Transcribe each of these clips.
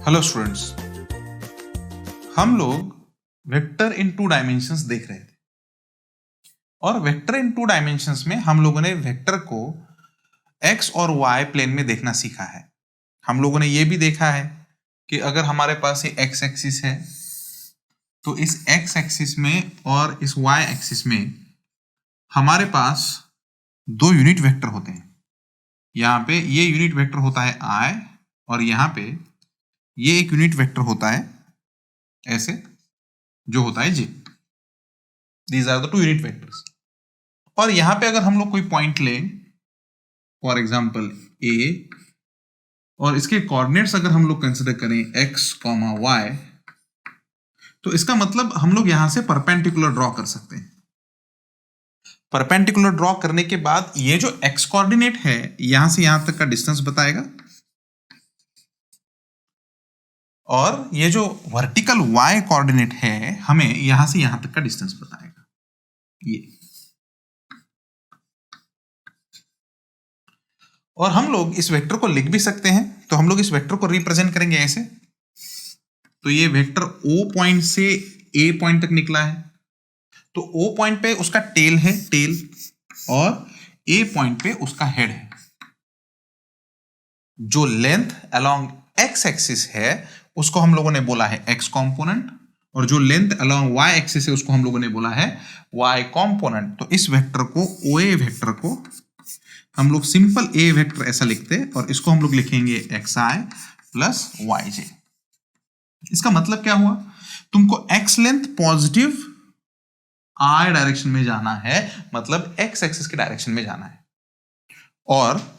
Hello students, हम लोग vector in to dimensions देख रहे थे और वेक्टर इन टू डायमेंशंस में हम लोगों ने वेक्टर को एक्स और वाई प्लेन में देखना सीखा है। हम लोगों ने ये भी देखा है कि अगर हमारे पास ये एक्स एक्सिस है तो इस एक्स एक्सिस में और इस वाई एक्सिस में हमारे पास दो यूनिट वेक्टर होते हैं। यहाँ पे ये यूनिट वेक्टर होता है आई और यहाँ पे ये एक यूनिट वेक्टर होता है ऐसे जो होता है J. These are the two unit vectors. और यहां पे अगर हम लोग कोई पॉइंट लें, फॉर एग्जांपल ए, और इसके कोऑर्डिनेट्स अगर हम लोग कंसिडर करें एक्स कॉमा वाई, तो इसका मतलब हम लोग यहां से परपेंडिकुलर ड्रॉ कर सकते हैं। परपेंडिकुलर ड्रॉ करने के बाद ये जो एक्स कोऑर्डिनेट है यहां से यहां तक का डिस्टेंस बताएगा और ये जो वर्टिकल वाई कोऑर्डिनेट है हमें यहां से यहां तक का डिस्टेंस बताएगा। ये और हम लोग इस वेक्टर को लिख भी सकते हैं, तो हम लोग इस वेक्टर को रिप्रेजेंट करेंगे ऐसे। तो ये वेक्टर O पॉइंट से A पॉइंट तक निकला है, तो O पॉइंट पे उसका टेल है, टेल, और A पॉइंट पे उसका हेड है। जो लेंथ अलोंग एक्स एक्सिस है उसको हम लोगों ने बोला है एक्स कॉम्पोनेंट, और जो लेंथ अलोंग वाई एक्सिस है उसको हम लोगों ने बोला है वाई कॉम्पोनेंट। तो इस वेक्टर को, OA वेक्टर को हम लोग सिंपल ए वेक्टर ऐसा लिखते हैं और इसको हम लोग लिखेंगे एक्स आई प्लस वाई जे। इसका मतलब क्या हुआ? तुमको एक्स लेंथ पॉजिटिव आई डायरेक्शन में जाना है, मतलब एक्स एक्सिस के डायरेक्शन में जाना है। और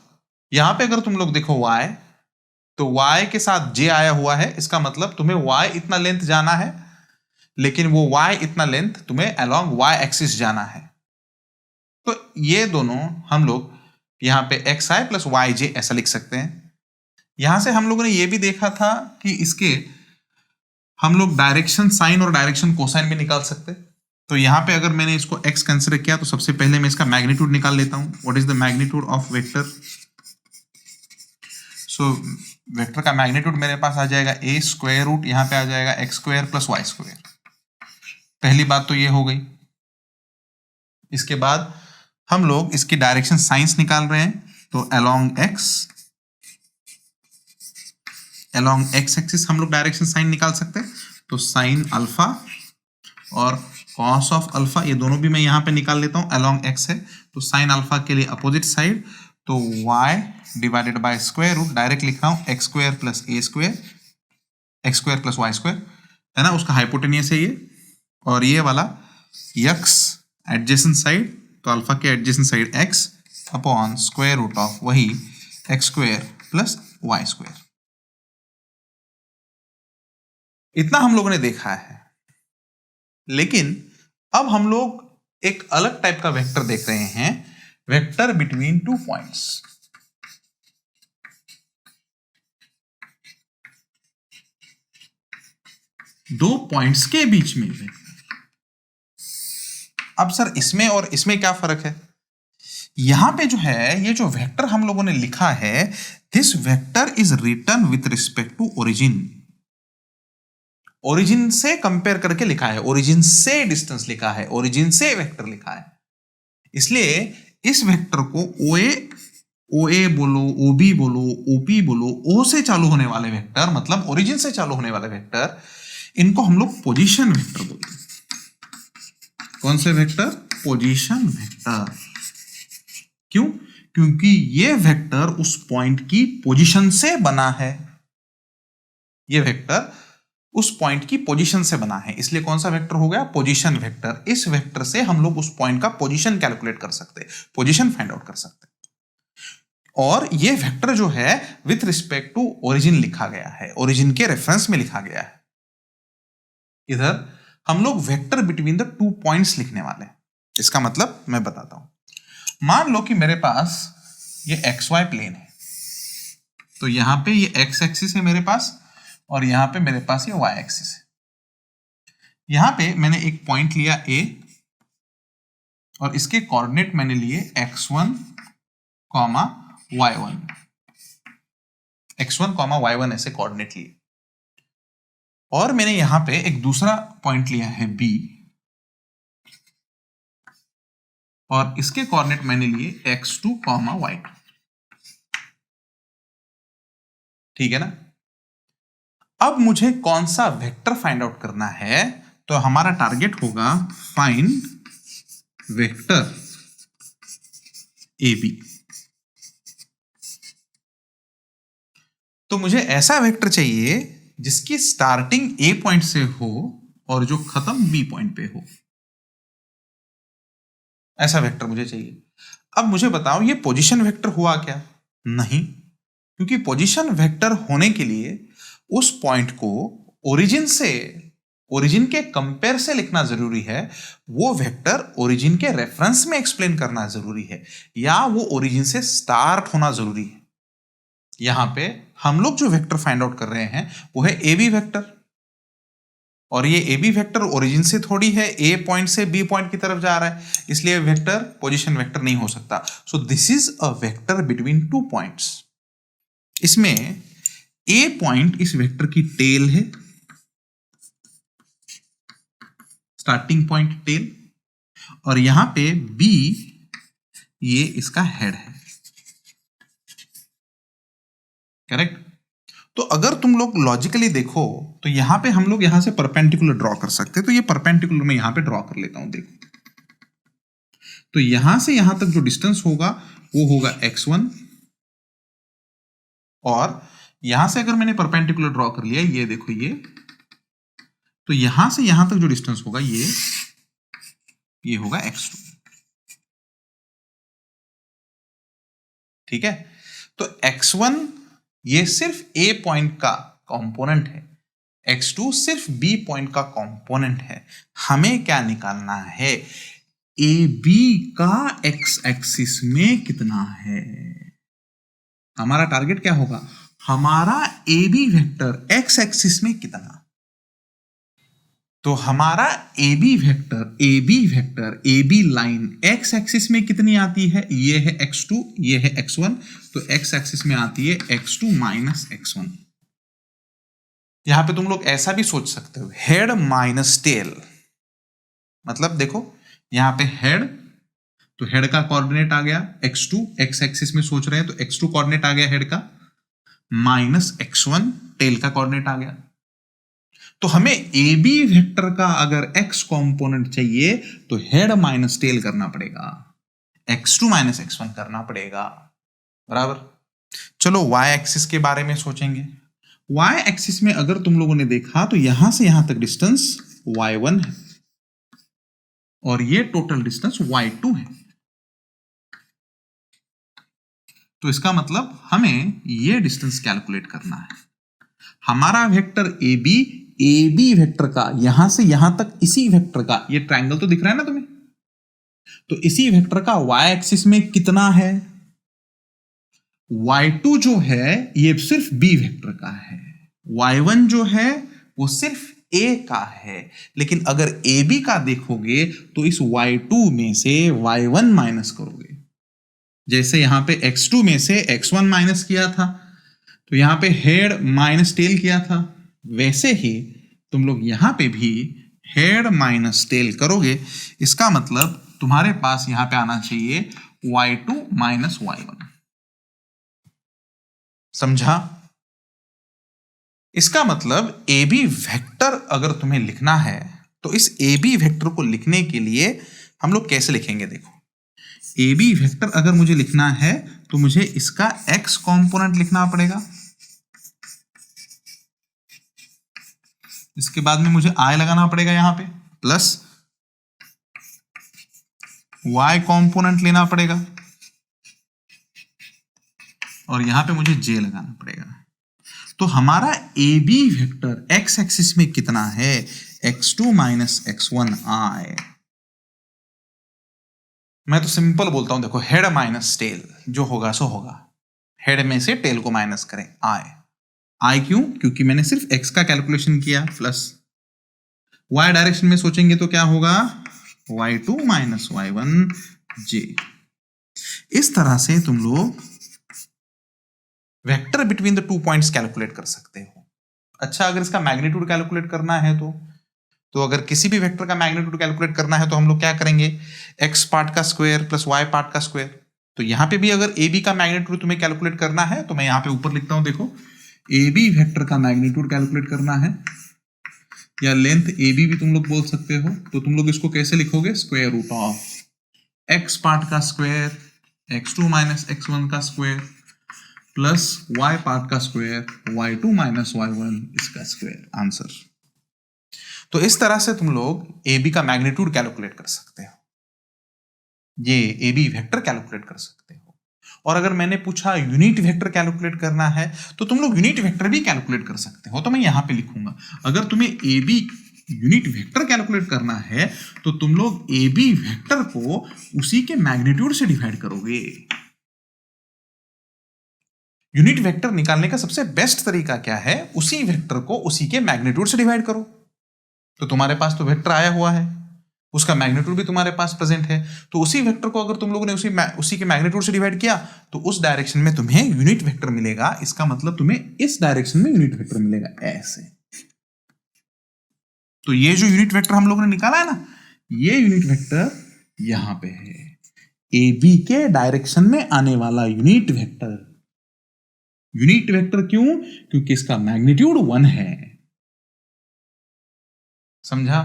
यहां पे अगर तुम लोग देखो y, तो y के साथ j आया हुआ है, इसका मतलब तुम्हें y इतना लेंथ जाना है, लेकिन वो y इतना लेंथ तुम्हें अलोंग y एक्सिस जाना है। तो ये दोनों हम लोग यहां पे एक्स आई प्लस वाई जे ऐसा लिख सकते हैं। यहां से हम लोगों ने यह भी देखा था कि इसके हम लोग डायरेक्शन साइन और डायरेक्शन कोसाइन भी निकाल सकते। तो यहां पे अगर मैंने इसको x कंसिडर किया तो सबसे पहले मैं इसका मैग्नीट्यूड निकाल लेता हूं। What is the magnitude of vector? So vector का मैग्नीट्यूड मेरे पास आ जाएगा a स्क्वायर रूट, यहां पे आ जाएगा x square plus Y square. पहली बात तो ये हो गई। इसके बाद हम लोग इसकी डायरेक्शन साइंस निकाल रहे हैं, तो अलोंग एक्स एक्सिस हम लोग डायरेक्शन साइन निकाल सकते हैं। तो साइन अल्फा और कॉस ऑफ अल्फा, ये दोनों भी मैं यहां पे निकाल लेता हूं। अलोंग एक्स है तो साइन अल्फा के लिए अपोजिट साइड, तो y divided by square root, direct लिख रहा हूं X square plus A square, X square plus Y square, है ना, उसका हाइपोटेनियस है ये। और ये वाला यक्स एडजेसेंट साइड, तो अल्फा के adjacent side x upon square root of वही X square plus Y square. इतना हम लोगों ने देखा है, लेकिन अब हम लोग एक अलग टाइप का वेक्टर देख रहे हैं, वेक्टर बिटवीन टू पॉइंट्स। दो पॉइंट्स के बीच में वेक्टर। अब सर इसमें और इसमें क्या फर्क है? यहां पे जो है ये जो वेक्टर हम लोगों ने लिखा है, this vector is written with respect to origin. Origin से कंपेयर करके लिखा है, ओरिजिन से डिस्टेंस लिखा है, ओरिजिन से वेक्टर लिखा है। इसलिए इस वेक्टर को OA बोलो, OB बोलो, OP बोलो, O से चालू होने वाले वेक्टर, मतलब ओरिजिन से चालू होने वाले वेक्टर, इनको हम लोग पोजीशन वेक्टर बोलते हैं। कौन से वेक्टर? Position vector. क्यों? क्योंकि ये वेक्टर उस पॉइंट की पोजीशन से बना है। ये वेक्टर उस पॉइंट की पोजीशन से बना है, इसलिए कौन सा वेक्टर हो गया? Position vector. इस वेक्टर से हम लोग उस पॉइंट का पोजीशन कैलकुलेट कर सकते हैं, पोजीशन फाइंड आउट कर सकते हैं। और ये वेक्टर जो है विथ रिस्पेक्ट टू ओरिजिन लिखा गया है, ओरिजिन के रेफरेंस में लिखा गया है। इधर हम लोग vector between the two points लिखने वाले हैं। इसका मतलब मैं बताता हूं। मान लो कि मेरे पास ये XY प्लेन है, तो यहां पे ये एक्स एक्सिस है मेरे पास और यहां पे मेरे पास ये वाई एक्सिस है। यहां पे मैंने एक पॉइंट लिया A और इसके कोऑर्डिनेट मैंने लिए x1, y1, x1, y1 ऐसे कोऑर्डिनेट लिए। और मैंने यहां पे एक दूसरा पॉइंट लिया है B, और इसके कोऑर्डिनेट मैंने लिए x2, y2। ठीक है ना। अब मुझे कौन सा वेक्टर फाइंड आउट करना है, तो हमारा टारगेट होगा फाइंड वेक्टर AB। तो मुझे ऐसा वेक्टर चाहिए जिसकी स्टार्टिंग A पॉइंट से हो और जो खत्म B पॉइंट पे हो, ऐसा वेक्टर मुझे चाहिए। अब मुझे बताओ ये पोजीशन वेक्टर हुआ क्या? नहीं, क्योंकि पोजीशन वेक्टर होने के लिए उस पॉइंट को ओरिजिन के कंपेयर से लिखना जरूरी है, वो वेक्टर ओरिजिन के रेफरेंस में एक्सप्लेन करना जरूरी है, या वो ओरिजिन से स्टार्ट होना जरूरी है। यहां पे हम लोग जो वेक्टर फाइंड आउट कर रहे हैं वो है ए बी वेक्टर, और ये ए बी वेक्टर ओरिजिन से थोड़ी है, ए पॉइंट से बी पॉइंट की तरफ जा रहा है, इसलिए वेक्टर पोजीशन वेक्टर नहीं हो सकता। So this is a vector between two points. इसमें ए पॉइंट इस वेक्टर की टेल है, स्टार्टिंग पॉइंट टेल, और यहां पे बी ये इसका हेड है। करेक्ट। तो अगर तुम लोग लॉजिकली देखो तो यहां पे हम लोग यहां से परपेंडिकुलर ड्रॉ कर सकते हैं, तो ये परपेंडिकुलर मैं यहां पे ड्रॉ कर लेता हूं। देखो, तो यहां से यहां तक जो डिस्टेंस होगा वो होगा x1, और यहां से अगर मैंने परपेंडिकुलर ड्रॉ कर लिया, ये देखो ये, तो यहां से यहां तक जो डिस्टेंस होगा ये होगा x2। ठीक है। तो x1 ये सिर्फ a पॉइंट का कंपोनेंट है, x2 सिर्फ b पॉइंट का कंपोनेंट है। हमें क्या निकालना है? ए बी का x एक्सिस में कितना है। हमारा टारगेट क्या होगा? हमारा A B vector x axis में कितना। तो हमारा A B vector A B line x axis में कितनी आती है? ये है x2, ये है x1, तो x एक्सिस में आती है x2 माइनस x1। यहां पे तुम लोग ऐसा भी सोच सकते हो, हेड माइनस टेल। मतलब देखो यहां पे हेड, तो हेड का कोऑर्डिनेट आ गया x2, x एक्सिस में सोच रहे हैं तो x2 कोऑर्डिनेट आ गया हेड का, माइनस x1 टेल का कोऑर्डिनेट आ गया। तो हमें ए बी वेक्टर का अगर x कंपोनेंट चाहिए तो हेड माइनस टेल करना पड़ेगा, x2 माइनस x1 करना पड़ेगा। बराबर। चलो y एक्सिस के बारे में सोचेंगे। y एक्सिस में अगर तुम लोगों ने देखा तो यहां से यहां तक डिस्टेंस y1 है, और ये टोटल डिस्टेंस y2 है। तो इसका मतलब हमें ये डिस्टेंस कैलकुलेट करना है। हमारा वेक्टर ए बी वेक्टर का यहां से यहां तक, इसी वेक्टर का, ये ट्रायंगल तो दिख रहा है ना तुम्हें, तो इसी वेक्टर का y एक्सिस में कितना है? y2 जो है ये सिर्फ b वेक्टर का है, y1 जो है वो सिर्फ a का है। लेकिन अगर ए बी का देखोगे तो इस y2 में से y1 माइनस करोगे, जैसे यहां पे x2 में से x1 माइनस किया था, तो यहां पे हेड माइनस टेल किया था, वैसे ही तुम लोग यहां पे भी हेड माइनस टेल करोगे। इसका मतलब तुम्हारे पास यहां पे आना चाहिए y2 माइनस y1। समझा? इसका मतलब ए बी वेक्टर अगर तुम्हें लिखना है तो इस ए बी वेक्टर को लिखने के लिए हम लोग कैसे लिखेंगे? देखो, ए बी वेक्टर अगर मुझे लिखना है तो मुझे इसका x कंपोनेंट लिखना पड़ेगा, इसके बाद में मुझे i लगाना पड़ेगा यहां पे, प्लस y कंपोनेंट लेना पड़ेगा, और यहां पे मुझे j लगाना पड़ेगा। तो हमारा A B vector x axis में कितना है? x2 minus x1 i। मैं तो सिंपल बोलता हूं, देखो हेड माइनस टेल, जो होगा सो होगा, हेड में से टेल को माइनस करें, i क्यों? क्योंकि मैंने सिर्फ x का कैलकुलेशन किया, प्लस y डायरेक्शन में सोचेंगे तो क्या होगा? y2 minus y1 j। इस तरह से तुम लोग vector between the two points calculate कर सकते हो। अच्छा, अगर इसका मैग्नीट्यूड कैलकुलेट करना है तो अगर किसी भी वेक्टर का मैग्नीट्यूड कैलकुलेट करना है तो हम लोग क्या करेंगे, एक्स पार्ट का स्क्वायर प्लस वाई पार्ट का स्क्वायर। तो यहां पे भी अगर ए बी का मैग्नीट्यूड तुम्हें कैलकुलेट करना है तो मैं यहां पे ऊपर लिखता हूं, देखो ए बी वेक्टर का मैग्नीट्यूड कैलकुलेट करना है, या लेंथ ए बी भी तुम लोग बोल सकते हो, तो तुम लोग इसको कैसे लिखोगे, square root of x part का स्क्वायर x2 माइनस x1 का स्क्वायर प्लस y पार्ट का स्क्वायर y2 माइनस y1 इसका स्क्वायर, आंसर। तो इस तरह से तुम लोग ए बी का मैग्नीट्यूड कैलकुलेट कर सकते हो, ये ए बी वेक्टर कैलकुलेट कर सकते हो। और अगर मैंने पूछा यूनिट वेक्टर कैलकुलेट करना है तो तुम लोग यूनिट वेक्टर भी कैलकुलेट कर सकते हो, तो मैं यहां पे लिखूंगा, अगर तुम्हें A B unit vector calculate करना है तो तुम लोग ए बी वेक्टर को उसी के मैग्नीट्यूड से डिवाइड करोगे। यूनिट वेक्टर निकालने का सबसे बेस्ट तरीका क्या है, उसी वेक्टर को उसी के मैग्नीट्यूड से डिवाइड करो। तो तुम्हारे पास तो वेक्टर आया हुआ है, उसका मैग्नीट्यूड भी तुम्हारे पास प्रेजेंट है, तो उसी वेक्टर को अगर तुम लोगों ने उसी के मैग्नीट्यूड से डिवाइड किया तो उस डायरेक्शन में तुम्हें यूनिट वेक्टर मिलेगा। इसका मतलब तुम्हें इस डायरेक्शन में यूनिट वेक्टर मिलेगा, ऐसे। तो ये जो यूनिट वेक्टर हम लोगों ने निकाला है ना, ये यूनिट वेक्टर यहां पे है, ए बी के डायरेक्शन में आने वाला यूनिट वेक्टर। यूनिट वेक्टर क्यों? क्योंकि इसका मैग्नीट्यूड 1 है, समझा?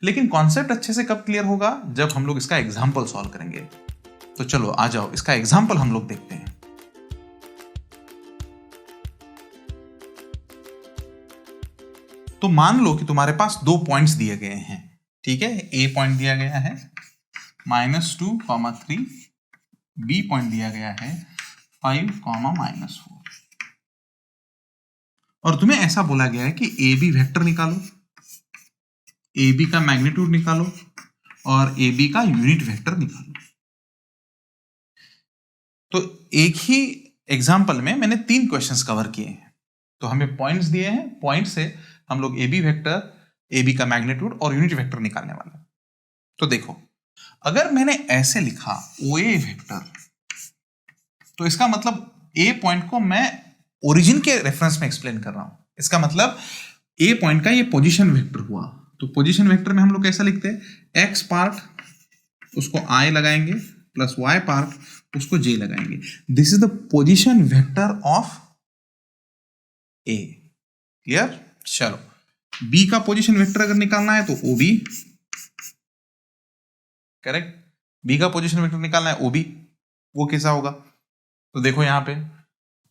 लेकिन कॉन्सेप्ट अच्छे से कब क्लियर होगा, जब हम लोग इसका एग्जाम्पल सॉल्व करेंगे। तो चलो आ जाओ, इसका एग्जाम्पल हम लोग देखते हैं। तो मान लो कि तुम्हारे पास 2 पॉइंट्स दिए गए हैं, ठीक है। ए पॉइंट दिया गया है -2,3, बी पॉइंट दिया गया है 5,-4, और तुम्हें ऐसा बोला गया है कि ए बी वेक्टर निकालो, ए बी का मैग्नीट्यूड निकालो और ए बी का यूनिट वेक्टर निकालो। तो एक ही एग्जाम्पल में मैंने 3 क्वेश्चंस कवर किए हैं। तो हमें पॉइंट्स दिए हैं, पॉइंट से हम लोग A B vector, A B का मैग्नीट्यूड और यूनिट वेक्टर निकालने वाले हैं। तो देखो, अगर मैंने ऐसे लिखा ओ ए वेक्टर, तो इसका मतलब ए पॉइंट को मैं ओरिजिन के रेफरेंस में एक्सप्लेन कर रहा हूं। इसका मतलब ए पॉइंट का ये पोजीशन वेक्टर हुआ। तो पोजीशन वेक्टर में हम लोग कैसा लिखते हैं, एक्स पार्ट उसको आई लगाएंगे प्लस वाई पार्ट उसको जे लगाएंगे। This is the position vector of A. Clear? चलो, बी का पोजीशन वेक्टर अगर निकालना है तो ओ बी, करेक्ट। बी का पोजीशन वेक्टर निकालना है ओ बी, वो कैसा होगा? तो देखो यहां पे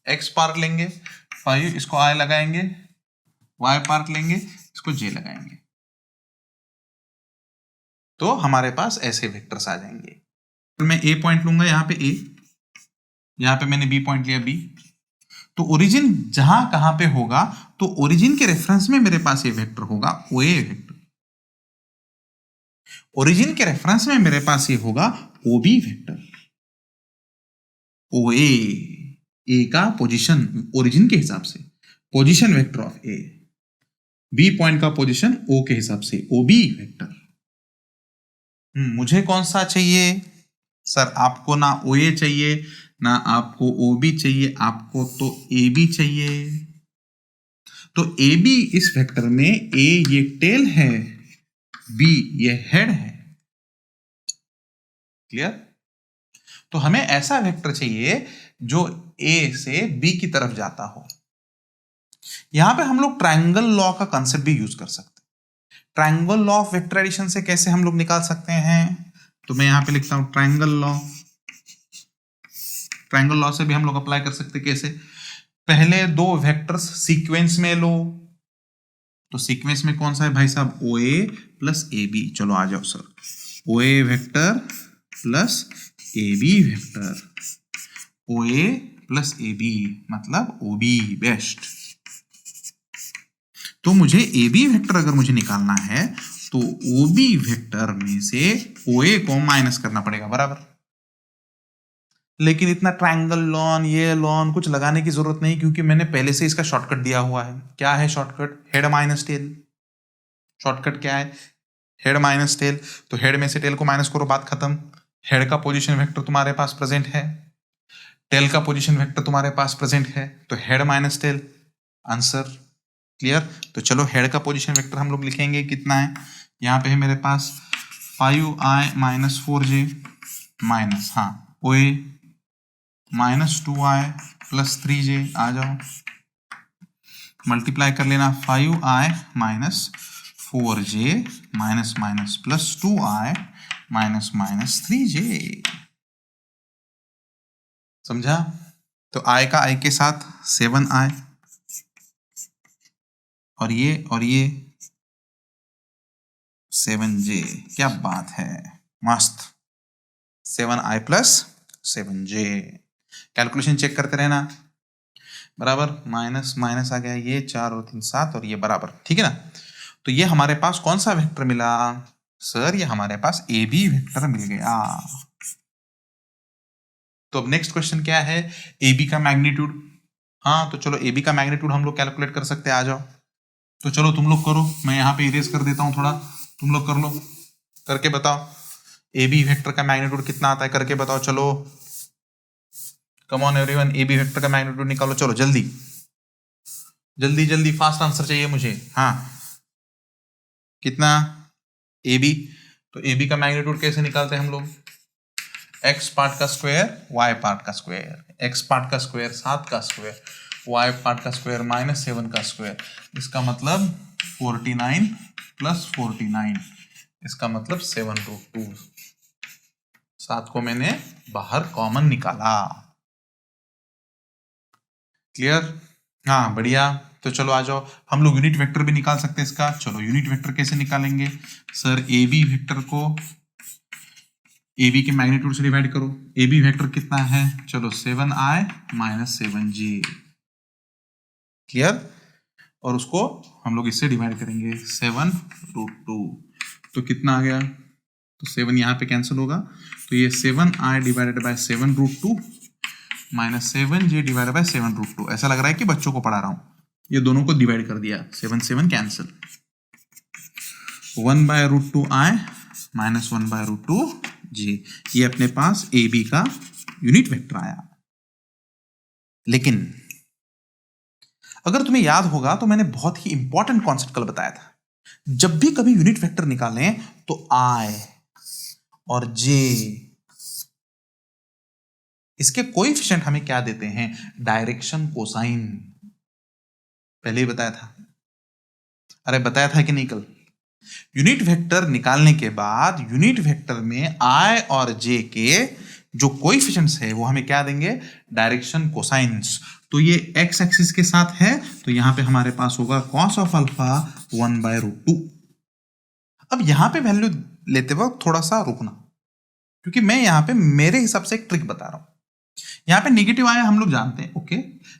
एक्स पार्ट लेंगे 5, इसको आई लगाएंगे, वाई पार्ट लेंगे, इसको जे लगाएंगे, तो हमारे पास ऐसे वेक्टर्स आ जाएंगे। तो मैं ए पॉइंट लूंगा यहां पे ए, यहां पे मैंने बी पॉइंट लिया बी। तो ओरिजिन जहां कहां पे होगा, तो ओरिजिन के रेफरेंस में मेरे पास ये वेक्टर होगा ओ ए वेक्टर, ओरिजिन के रेफरेंस में मेरे पास ये होगा ओ बी वेक्टर। ओ ए का पोजीशन ओरिजिन के हिसाब से position vector of A, B point का पोजीशन ओ के हिसाब से ओ बी वेक्टर। मुझे कौन सा चाहिए सर? आपको ना ओ ए चाहिए ना आपको ओ बी चाहिए, आपको तो ए बी चाहिए। तो ए बी इस वेक्टर में, ए ये टेल है, बी ये हेड है। क्लियर? तो हमें ऐसा वेक्टर चाहिए जो ए से बी की तरफ जाता हो। यहां पे हम लोग ट्रायंगल लॉ का कंसेप्ट भी यूज कर सकते हैं। Triangle law of vector addition से कैसे हम लोग निकाल सकते हैं, तो मैं यहां पे लिखता हूं ट्रायंगल लॉ। ट्रायंगल लॉ से भी हम लोग अप्लाई कर सकते हैं। कैसे? पहले 2 वेक्टर्स सीक्वेंस में लो, तो सीक्वेंस में कौन सा है भाई साहब, ओ ए प्लस ए बी। चलो आ जाओ sir, O A vector plus A B vector, O A plus A B मतलब ओ बी बेस्ट। तो मुझे ए बी वेक्टर अगर मुझे निकालना है तो ओ बी वेक्टर में से ओ ए को माइनस करना पड़ेगा, बराबर। लेकिन इतना ट्रायंगल लॉन, ये लॉन कुछ लगाने की जरूरत नहीं, क्योंकि मैंने पहले से इसका शॉर्टकट दिया हुआ है। क्या है shortcut? Head minus tell. Shortcut क्या है? Head minus tell. तो हेड में से टेल को माइनस करो, बात खत्म। हेड का पोजीशन वेक्टर तुम्हारे पास प्रेजेंट है, टेल का पोजीशन वेक्टर तुम्हारे पास प्रेजेंट है, तो head minus tell, answer. Clear? तो चलो हेड का पोजीशन वेक्टर हम लोग लिखेंगे, कितना है यहाँ पे है मेरे पास 5i minus 4j minus OA minus 2i plus 3j, आ जाओ मल्टीप्लाई कर लेना 5i minus 4j minus minus plus 2i minus minus 3j। समझा? तो i का i के साथ 7i और ये 7j। क्या बात है, मस्त। 7i plus 7j। Calculation check करते रहना। बराबर, माइनस माइनस आ गया, ये 4 और 3 7 और ये बराबर, ठीक है ना? तो ये हमारे पास कौन सा वेक्टर मिला सर? ये हमारे पास ए बी वेक्टर मिल गया। तो अब नेक्स्ट क्वेश्चन क्या है? ए बी का मैग्नीट्यूड। हाँ तो चलो ए बी का मैग्नीट्यूड हम लोग कैलकुलेट कर सकते हैं, आ जाओ। तो चलो तुम लोग करो, मैं यहाँ पे इरेज कर देता हूँ थोड़ा, तुम लोग कर लो, करके बताओ ए बी वेक्टर का मैग्नीट्यूड कितना आता है, करके बताओ। चलो come on everyone, A B vector का मैग्नीट्यूड निकालो, चलो जल्दी जल्दी जल्दी, फास्ट आंसर चाहिए मुझे। हाँ कितना ए बी? तो ए बी का मैग्नीट्यूड कैसे निकालते हैं हम लोग? एक्स पार्ट का स्क्वायर वाई पार्ट का स्क्वायर, एक्स पार्ट का स्क्वायर 7 का स्क्वायर, वाई पार्ट का स्क्वायर माइनस 7 का स्क्वायर, इसका मतलब 49 प्लस 49, इसका मतलब 7√2। 7 को मैंने बाहर कॉमन निकाला। क्लियर? हाँ बढ़िया। तो चलो आ जाओ, हम लोग यूनिट वेक्टर भी निकाल सकते हैं इसका। चलो यूनिट वेक्टर कैसे निकालेंगे सर? ए बी वेक्टर को ए बी के मैग्नीट्यूड से डिवाइड करो। ए बी वेक्टर कितना है? चलो 7i माइनस 7j। क्लियर? और उसको हम लोग इससे डिवाइड करेंगे 7√2। तो कितना आ गया? तो 7 यहाँ पे कैंसिल होगा, तो ये 7i divided by 7√2 minus 7j divided by 7√2। ऐसा लग रहा है कि बच्चों को पढ़ा रहा हूं। ये दोनों को डिवाइड कर दिया, 7 कैंसिल, 1/√2i माइनस 1/√2j। ये अपने पास ए बी का यूनिट वेक्टर आया। लेकिन अगर तुम्हें याद होगा तो मैंने बहुत ही इंपॉर्टेंट कॉन्सेप्ट कल बताया था, जब भी कभी यूनिट वेक्टर निकालें तो आई और जे, इसके कोएफिशिएंट हमें क्या देते हैं? Direction cosine. पहले ही बताया था, अरे बताया था कि नहीं कल? यूनिट वेक्टर निकालने के बाद यूनिट वेक्टर में आई और जे के जो कोएफिशिएंट्स है वो हमें क्या देंगे? Direction cosines. तो ये एक्स एक्सिस के साथ है, तो यहां पे हमारे पास होगा कॉस ऑफ अल्फा 1/√2। अब यहां पे वैल्यू लेते वक्त थोड़ा सा रुकना, क्योंकि मैं यहां पे मेरे हिसाब से एक ट्रिक बता रहा हूं। यहां पे नेगेटिव आया हम लोग जानते हैं, ओके,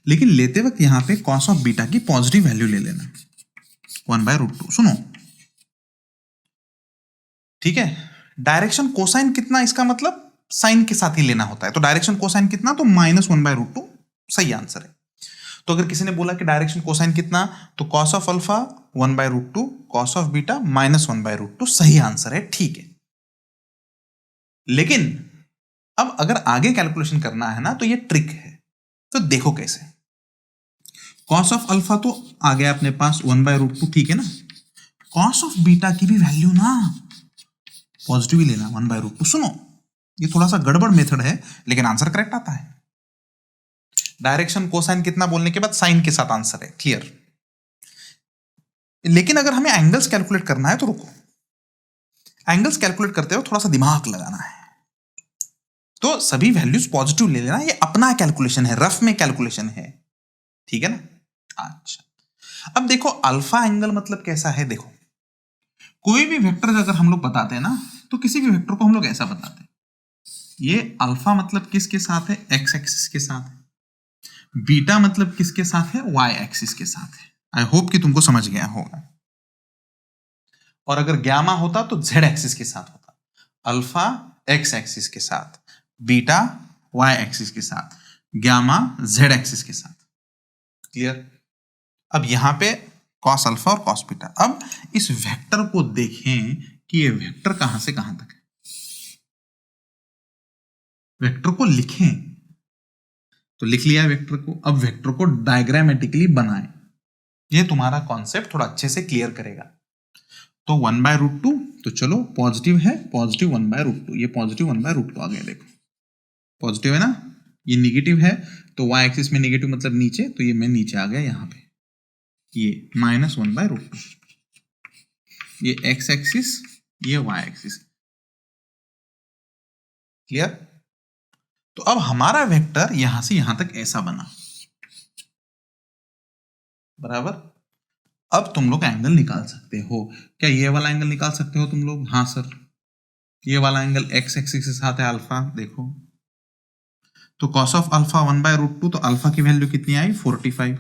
लेकिन लेते वक्त यहां पे कॉस ऑफ बीटा की पॉजिटिव वैल्यू ले लेना 1/√2। सुनो, ठीक है? डायरेक्शन कोसाइन कितना, इसका मतलब साइन के साथ ही लेना होता है। तो डायरेक्शन कोसाइन कितना? तो माइनस 1/√2 सही आंसर है। तो अगर किसी ने बोला कि डायरेक्शन कोसाइन कितना, तो cos of alpha 1/√2, cos of beta minus 1/√2 सही आंसर है, ठीक है। लेकिन अब अगर आगे कैलकुलेशन करना है ना, तो ये ट्रिक है। तो देखो कैसे। कॉस ऑफ अल्फा तो आ गया अपने पास 1/√2, ठीक है ना? कॉस ऑफ बीटा की भी वैल्यू ना पॉजिटिव ही लेना 1/√2। सुनो, ये थोड़ा सा गड़बड़ मेथड है, लेकिन आंसर करेक्ट आता है। डायरेक्शन कोसाइन कितना बोलने के बाद साइन के साथ आंसर है, क्लियर? लेकिन अगर हमें एंगल्स कैलकुलेट करना है तो रुको, एंगल्स कैलकुलेट करते हो थोड़ा सा दिमाग लगाना है। तो सभी वैल्यूज पॉजिटिव ले लेना, ये अपना कैलकुलेशन है, रफ में कैलकुलेशन है, ठीक है ना? अच्छा, अब देखो अल्फा एंगल मतलब कैसा है। देखो, कोई भी वेक्टर अगर हम लोग बताते हैं ना, तो किसी भी वेक्टर को हम लोग ऐसा बताते हैं, ये अल्फा मतलब किसके साथ है? एक्स एक्सिस के साथ है। बीटा मतलब किसके साथ है? वाई एक्सिस के साथ है। आई होप कि तुमको समझ गया होगा। और अगर ग्यामा होता तो जेड एक्सिस के साथ होता, अल्फा एक्स एक्सिस के साथ, बीटा वाई एक्सिस के साथ, ग्यामा जेड एक्सिस के साथ। क्लियर? अब यहां पे कॉस अल्फा और कॉस बीटा। अब इस वेक्टर को देखें कि ये वेक्टर कहां से कहां तक है। वेक्टर को लिखें, तो लिख लिया वेक्टर को। अब वेक्टर को डायग्रामेटिकली बनाएं। ये तुम्हारा कॉन्सेप्ट थोड़ा अच्छे से क्लियर करेगा। तो 1/√2, तो चलो पॉजिटिव है, पॉजिटिव 1/√2, ये पॉजिटिव 1/√2 आ गया, देखो पॉजिटिव है ना, ये निगेटिव है तो y एक्सिस में निगेटिव मतलब नीचे, तो ये मैं नीचे आ गया यहाँ पे, ये -1/√2, ये x एक्सिस, ये y एक्सिस, क्लियर। तो अब हमारा वेक्टर यहां से यहां तक ऐसा बना, बराबर। अब तुम लोग एंगल निकाल सकते हो, क्या ये वाला एंगल निकाल सकते हो तुम लोग? हाँ सर, ये वाला एंगल x एक्सिस के साथ है अल्फा, देखो तो cos ऑफ अल्फा 1/√2, तो अल्फा की वैल्यू कितनी आई? 45।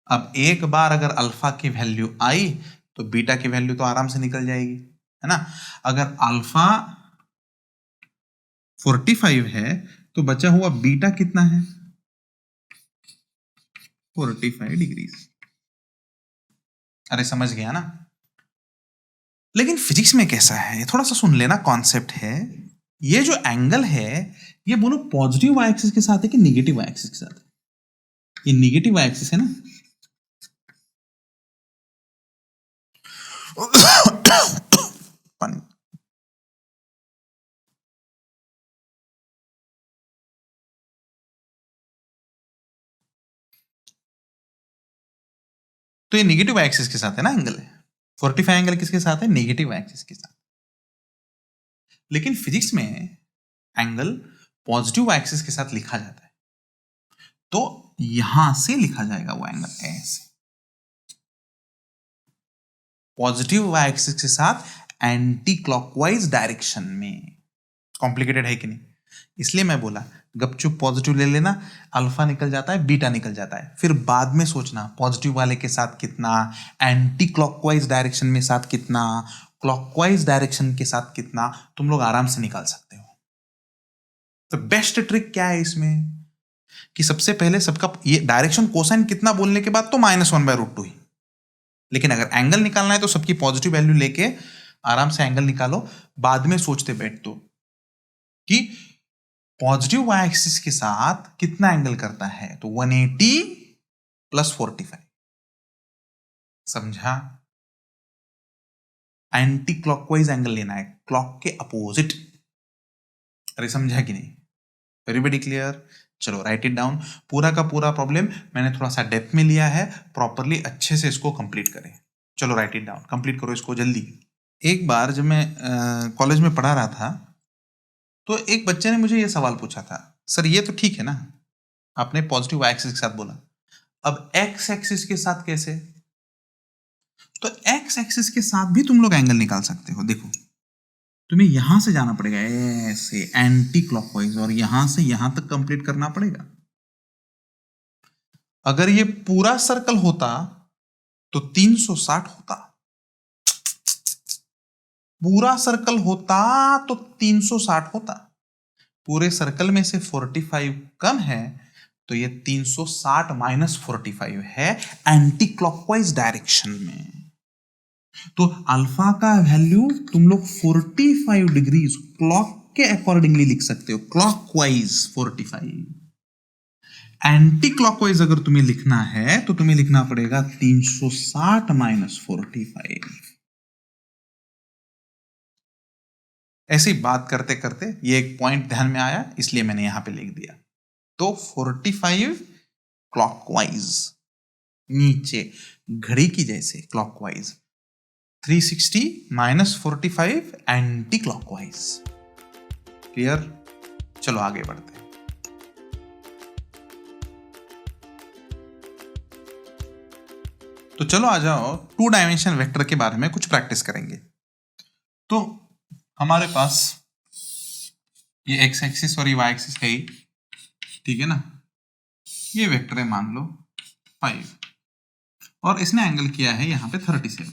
अब एक बार अगर अल्फा की वैल्यू आई तो बीटा की वैल्यू तो आराम से निकल जाएगी, है ना। अगर अल्फा 45 है तो बचा हुआ बीटा कितना है? 45 डिग्री। अरे समझ गया ना। लेकिन फिजिक्स में कैसा है, थोड़ा सा सुन लेना, कॉन्सेप्ट है, ये जो एंगल है ये बोलो पॉजिटिव वाई एक्सिस के साथ है कि निगेटिव वाई एक्सिस के साथ है? ये निगेटिव वाई एक्सिस है ना। पानी। तो ये निगेटिव वाई एक्सिस के साथ है ना एंगल है। 45 एंगल किसके साथ है? नेगेटिव वाई एक्सिस के साथ। लेकिन फिजिक्स में एंगल पॉजिटिव वाई एक्सिस के साथ लिखा जाता है, तो यहां से लिखा जाएगा वो एंगल ऐसे, पॉजिटिव वाई एक्सिस के साथ एंटी क्लॉकवाइज डायरेक्शन में। कॉम्प्लिकेटेड है कि नहीं? इसलिए मैं बोला गपचुप पॉजिटिव ले लेना, अल्फा निकल जाता है, बीटा निकल जाता है, फिर बाद में सोचना पॉजिटिव वाले के साथ कितना, एंटी क्लॉकवाइज डायरेक्शन में साथ कितना, क्लॉकवाइज डायरेक्शन के साथ कितना, तुम लोग आराम से निकाल सकते हो। तो बेस्ट ट्रिक क्या है इसमें कि सबसे पहले सबका ये डायरेक्शन कोसाइन कितना बोलने के बाद तो -1/√2 ही, लेकिन अगर एंगल निकालना है तो सबकी पॉजिटिव वैल्यू लेके आराम से एंगल निकालो, बाद में सोचते बैठ दो कि पॉजिटिव वाई एक्सिस के साथ कितना एंगल करता है, तो 180 + 45, समझा। एंटी क्लॉकवाइज एंगल लेना है, क्लॉक के अपोजिट। अरे समझा कि नहीं? Everybody clear? चलो राइट इट डाउन। पूरा का पूरा प्रॉब्लम मैंने थोड़ा सा डेप्थ में लिया है, प्रॉपरली अच्छे से इसको कंप्लीट करें। चलो राइट इट डाउन, कंप्लीट करो इसको जल्दी। एक बार जब मैं कॉलेज में पढ़ा रहा था तो एक बच्चे ने मुझे ये सवाल पूछा था, सर ये तो ठीक है ना, आपने पॉजिटिव वाई एक्सिस के साथ बोला, अब एक्स एक्सिस के साथ कैसे? तो एक्स एक्सिस के साथ भी तुम लोग एंगल निकाल सकते हो। देखो तुम्हें यहां से जाना पड़ेगा ऐसे एंटी क्लॉकवाइज, और यहां से यहां तक कंप्लीट करना पड़ेगा। अगर ये पूरा सर्कल होता तो 360 होता, पूरा सर्कल होता तो 360 होता, पूरे सर्कल में से 45 कम है तो ये 360 - 45 है एंटी क्लॉकवाइज डायरेक्शन में। तो अल्फा का वैल्यू तुम लोग 45 डिग्री क्लॉक के अकॉर्डिंगली लिख सकते हो, क्लॉकवाइज 45। एंटी क्लॉकवाइज अगर तुम्हें लिखना है तो तुम्हें लिखना पड़ेगा 360 - 45। ऐसी बात करते करते ये एक पॉइंट ध्यान में आया, इसलिए मैंने यहां पे लिख दिया। तो 45 क्लॉकवाइज, नीचे घड़ी की जैसे क्लॉकवाइज, 360 - 45 एंटी क्लॉकवाइज। क्लियर? चलो आगे बढ़ते हैं। तो चलो आ जाओ 2 डायमेंशन वेक्टर के बारे में कुछ प्रैक्टिस करेंगे। तो हमारे पास ये एक्स एक्सिस और ये वाई एक्सिस है ही, ठीक है ना। ये वेक्टर है मान लो 5, और इसने एंगल किया है यहां पे 37।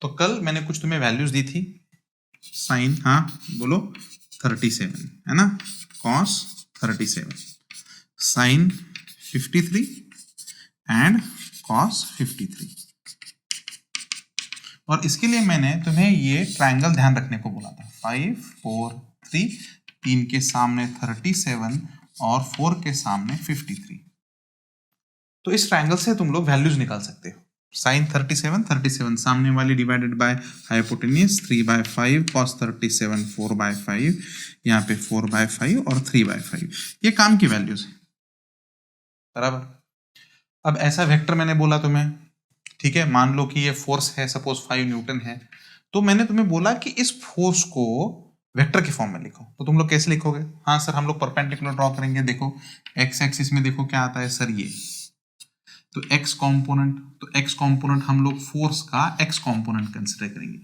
तो कल मैंने कुछ तुम्हें वैल्यूज दी थी, साइन, हाँ बोलो 37 है ना, कॉस 37, साइन 53 एंड कॉस 53। और इसके लिए मैंने तुम्हें ये ट्रायंगल ध्यान रखने को बोला था, 5 4 3, 3 के सामने 37 और 4 के सामने 53। तो इस ट्रायंगल से तुम लोग वैल्यूज निकाल सकते हो। साइन 37 सामने वाली डिवाइडेड बाय हाइपोटेन्यूज 3/5 कॉस 37 4/5, यहाँ पे 4/5 और 3/5, ये काम की वैल्यूज है बराबर। अब ऐसा वेक्टर मैंने बोला तुम्हें, ठीक है, मान लो कि ये फोर्स है, सपोज 5 न्यूटन है, तो मैंने तुम्हें बोला कि इस फोर्स को वेक्टर के फॉर्म में लिखो, तो तुम लोग कैसे लिखोगे? हाँ सर हम लोग परपेंडिकुलर ड्रॉ करेंगे। देखो एक्स एक्सिस में देखो क्या आता है सर, ये तो एक्स कंपोनेंट, तो एक्स कंपोनेंट हम लोग फोर्स का एक्स कंपोनेंट कंसीडर करेंगे।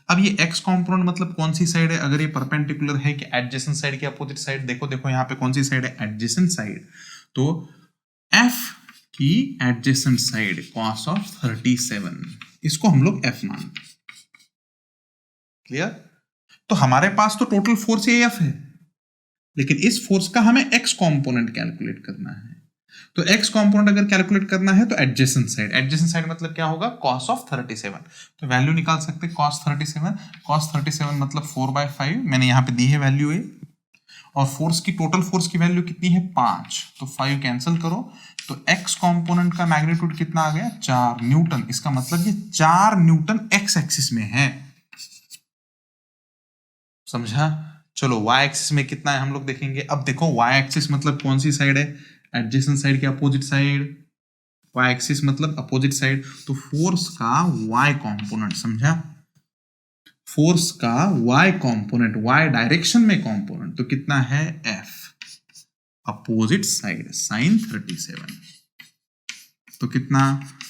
अब ये एक्स कंपोनेंट मतलब कौन सी साइड है? अगर ये परपेंडिकुलर है कि एडजेसेंट साइड की अपोजिट साइड? देखो देखो यहाँ पे कौन सी साइड है? Adjacent side. तो एफ की एडजेसेंट साइड cos ऑफ 37, इसको हम लोग एफ मानते। क्लियर? तो हमारे पास तो टोटल फोर्स ये एफ है, लेकिन इस फोर्स का हमें एक्स कंपोनेंट कैलकुलेट करना है। तो एक्स कंपोनेंट अगर कैलकुलेट करना है तो एडजेसेंट साइड, एडजेसेंट साइड मतलब क्या होगा? cos of 37। तो वैल्यू निकाल सकते हैं cos 37 मतलब 4/5, मैंने यहाँ पे दी है वैल्यू ए, और फोर्स की टोटल फोर्स की वैल्यू कितनी है? 5, तो 5 कैंसिल करो, तो एक्स कंपोनेंट का मैग्नीट्यूड कितना आ गया? 4 न्यूटन। इसका मतलब ये 4 न्यूटन एक्स एक्सिस में है, समझा? चलो वाई एक्सिस में कितना है हम लोग देखेंगे। अब देखो वाई एक्सिस मतलब कौन सी साइड है? एडजेसेंट साइड के अपोजिट साइड। वाई एक्सिस मतलब अपोजिट साइड, तो फोर्स का वाई कंपोनेंट, समझा? फोर्स का वाई कंपोनेंट, वाई डायरेक्शन में कंपोनेंट, तो कितना है? एफ। अपोजिट साइड साइन 37, तो कितना?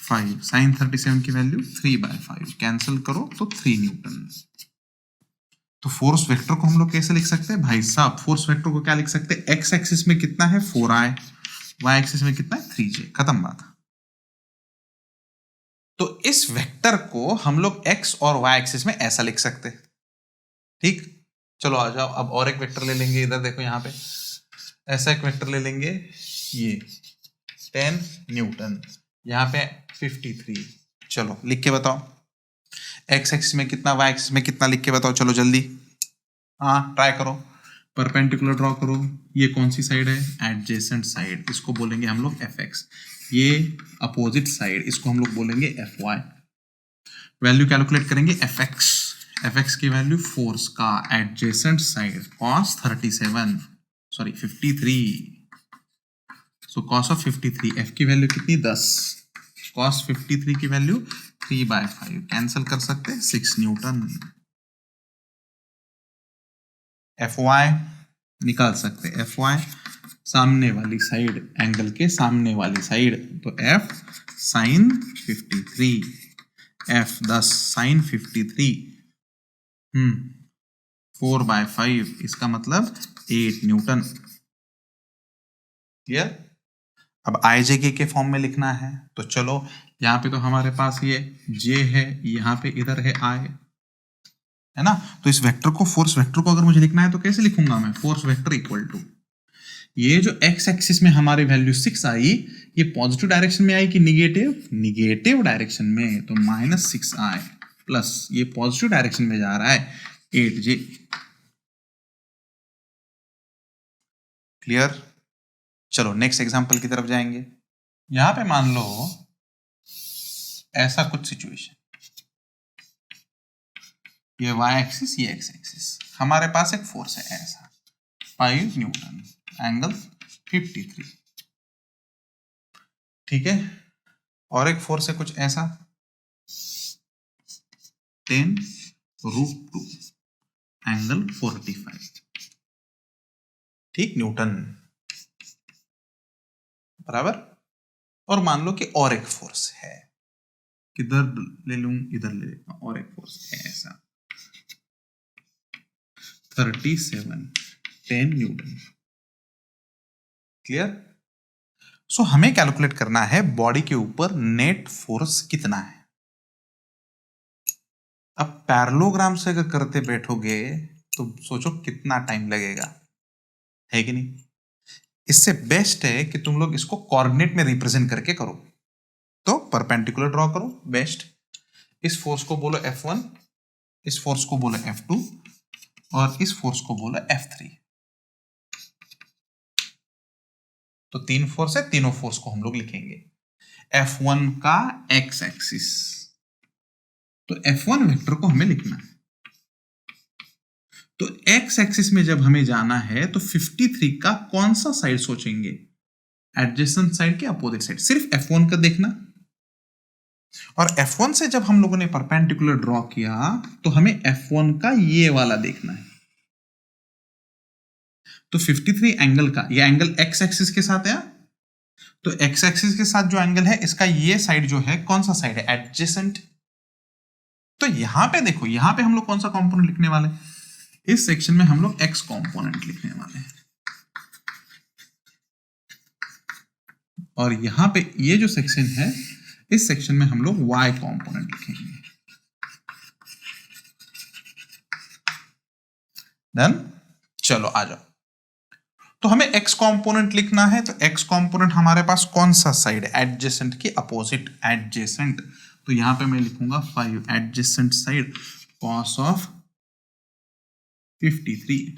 5। साइन 37 की वैल्यू 3/5, कैंसिल करो तो 3 न्यूटन। तो फोर्स वेक्टर को हम लोग कैसे लिख सकते हैं भाई साहब? फोर्स वेक्टर को क्या लिख सकते हैं? एक्स एक्सिस में कितना है? 4i, वाई एक्सिस में कितना है? 3j, खत्म बात। तो इस वेक्टर को हम लोग एक्स और वाई एक्सिस में ऐसा लिख सकते हैं, ठीक? चलो आ जाओ, अब और एक वेक्टर ले लेंगे। इधर देखो यहाँ पे ऐसा एक वेक्टर ले लेंगे, ये 10 न्यूटन, यहाँ पे 53। चलो लिख के बताओ, एक्स एक्सिस में कितना, वाई एक्सिस में कितना, लिख के बताओ चलो जल्दी। हाँ ट्राई करो, परपेंडिकुलर ड्रॉ करो। ये कौन सी साइड है? एडजेसेंट साइड, इसको बोलेंगे हम लोग एफ एक्स। ये अपोजिट साइड, इसको हम लोग बोलेंगे एफ वाई। वैल्यू कैलकुलेट करेंगे एफ एक्स, एफ एक्स की वैल्यू फोर्स का adjacent side cos 37, sorry 53, so cos of 53, F की वैल्यू कितनी? 10, cos 53 की वैल्यू 3/5, कैंसिल कर सकते हैं 6 न्यूटन। एफ वाई निकाल सकते हैं, एफ वाई सामने वाली साइड, एंगल के सामने वाली साइड, तो एफ साइन 53, एफ 10 साइन 53, 4/5, इसका मतलब 8 न्यूटन। क्लियर? अब आई जे के फॉर्म में लिखना है, तो चलो यहाँ पे तो हमारे पास ये जे है, यहाँ पे इधर है आई, है ना? तो इस वेक्टर को, फोर्स वेक्टर को अगर मुझे लिखना है तो कैसे लिखूंगा मैं? फोर्स वेक्टर इक्वल टू, ये जो एक्स एक्सिस में हमारी वैल्यू 6 आई, ये पॉजिटिव डायरेक्शन में आई कि निगेटिव? निगेटिव डायरेक्शन में, तो -6i प्लस ये पॉजिटिव डायरेक्शन में जा रहा है 8j। क्लियर? चलो नेक्स्ट एग्जांपल की तरफ जाएंगे। यहां पे मान लो ऐसा कुछ सिचुएशन, ये y एक्सिस, ये x एक्सिस, हमारे पास एक फोर्स है ऐसा 5 न्यूटन, एंगल 53, ठीक है? और एक फोर्स है कुछ ऐसा 10√2, एंगल 45, ठीक, न्यूटन, बराबर। और मान लो कि और एक फोर्स है, किधर ले लूं? इधर ले लेता हूं, और एक फोर्स है ऐसा 37, 10 न्यूटन। क्लियर? सो हमें कैलकुलेट करना है बॉडी के ऊपर नेट फोर्स कितना है। अब पैरेललोग्राम से अगर करते बैठोगे तो सोचो कितना टाइम लगेगा, है कि नहीं? इससे बेस्ट है कि तुम लोग इसको कोऑर्डिनेट में रिप्रेजेंट करके करो। तो परपेंडिकुलर ड्रॉ करो, बेस्ट। इस फोर्स को बोलो F1, इस फोर्स को बोलो F2, और इस फोर्स को बोलो F3। तो 3 फोर्स है, तीनों फोर्स को हम लोग लिखेंगे। F1 का x एक्सिस। तो F1 वेक्टर को हमें लिखना है। तो x एक्सिस में जब हमें जाना है तो 53 का कौन सा साइड सोचेंगे? एडजेसेंट साइड के अपोजिट साइड। सिर्फ F1 का देखना, और F1 से जब हम लोगों ने परपेंडिकुलर ड्रॉ किया तो हमें F1 का ये वाला देखना है। तो 53 एंगल का, ये एंगल x एक्सिस के साथ है, तो x एक्सिस के साथ जो एंगल है इसका ये साइड जो है कौन सा साइड है? एडजेसेंट। तो यहां पे देखो, यहां पे हम लोग कौन सा कंपोनेंट लिखने वाले हैं? इस सेक्शन में हम लोग x कंपोनेंट लिखने वाले हैं, और यहां पे ये जो सेक्शन है इस सेक्शन में हम लोग y कंपोनेंट लिखेंगे। डन। चलो आ जाओ। तो हमें x कंपोनेंट लिखना है, तो x कंपोनेंट हमारे पास कौन सा साइड है? एडजेसेंट के अपोजिट, एडजेसेंट। तो यहां पे मैं लिखूंगा 5 adjacent side cos of 53,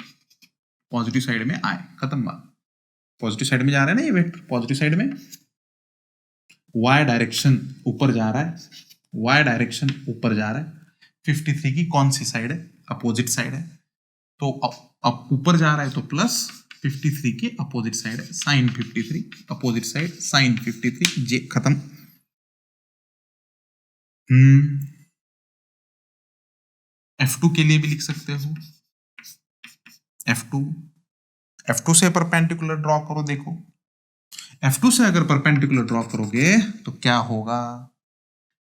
positive side में आए, खत्म बात। पॉजिटिव साइड में जा रहा है ना ये वेक्टर, पॉजिटिव साइड में y डायरेक्शन ऊपर जा रहा है, y डायरेक्शन ऊपर जा रहा है। 53 की कौन सी साइड है? अपोजिट साइड है, तो अब ऊपर जा रहा है तो प्लस 53 की अपोजिट साइड है, साइन 53, अपोजिट साइड साइन 53, जे खत्म। F2 के लिए भी लिख सकते हो, F2 से परपेंडिकुलर ड्रॉ करो। देखो F2 से अगर परपेंडिकुलर ड्रॉ करोगे तो क्या होगा?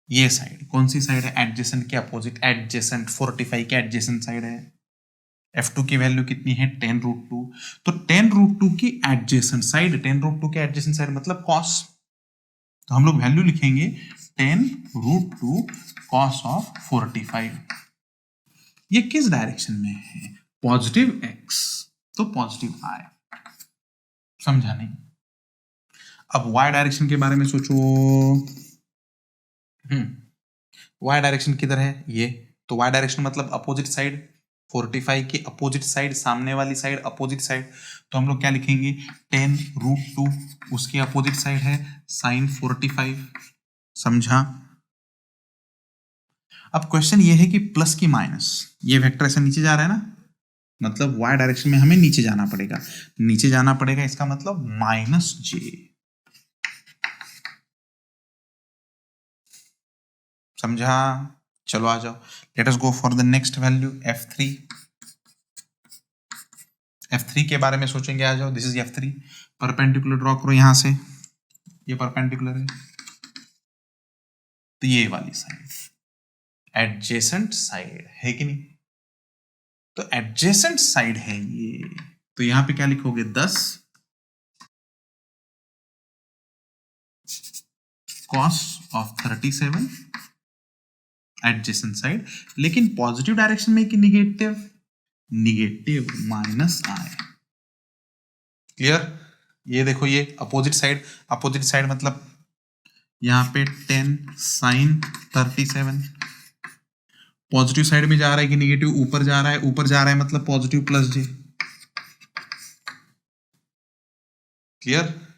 ये साइड कौन सी साइड है? एडजेसेंट के अपोजिट, एडजेसेंट 45 के एडजेसेंट साइड है। F2 की वैल्यू कितनी है? 10√2। तो 10√2 की एडजेसेंट साइड, 10√2 के एडजेसेंट साइड मतलब cos, तो हम लोग वैल्यू लिखेंगे 10√2 cos ऑफ 45। ये किस डायरेक्शन में है? पॉजिटिव x, तो पॉजिटिव i। समझा नहीं? अब y डायरेक्शन के बारे में सोचो। y डायरेक्शन किधर है? ये, तो y डायरेक्शन मतलब अपोजिट साइड, 45 की अपोजिट साइड, सामने वाली साइड अपोजिट साइड। तो हम लोग क्या लिखेंगे? 10√2, उसकी अपोजिट साइड है साइन 45। समझा? अब क्वेश्चन ये है कि प्लस की माइनस, ये वेक्टर ऐसे नीचे जा रहा है ना, मतलब y डायरेक्शन में हमें नीचे जाना पड़ेगा, नीचे जाना पड़ेगा, इसका मतलब -j। समझा? चलो आ जाओ, let us go for the next value F3। F3 के बारे में सोचेंगे, आ जाओ। This is F3, perpendicular draw करो यहां से, ये परपेंडिकुलर है, तो ये वाली साइड एडजेसेंट साइड है कि नहीं? तो एडजेसेंट साइड है ये, तो यहां पे क्या लिखोगे? 10 cos ऑफ 37 एडजेसेंट साइड, लेकिन पॉजिटिव डायरेक्शन में कि निगेटिव? Negative, -i। क्लियर? ये देखो, ये अपोजिट साइड, अपोजिट साइड मतलब यहां पे 10 sin 37, पॉजिटिव साइड में जा रहा है कि निगेटिव? ऊपर जा रहा है, ऊपर जा रहा है मतलब पॉजिटिव प्लस j। क्लियर?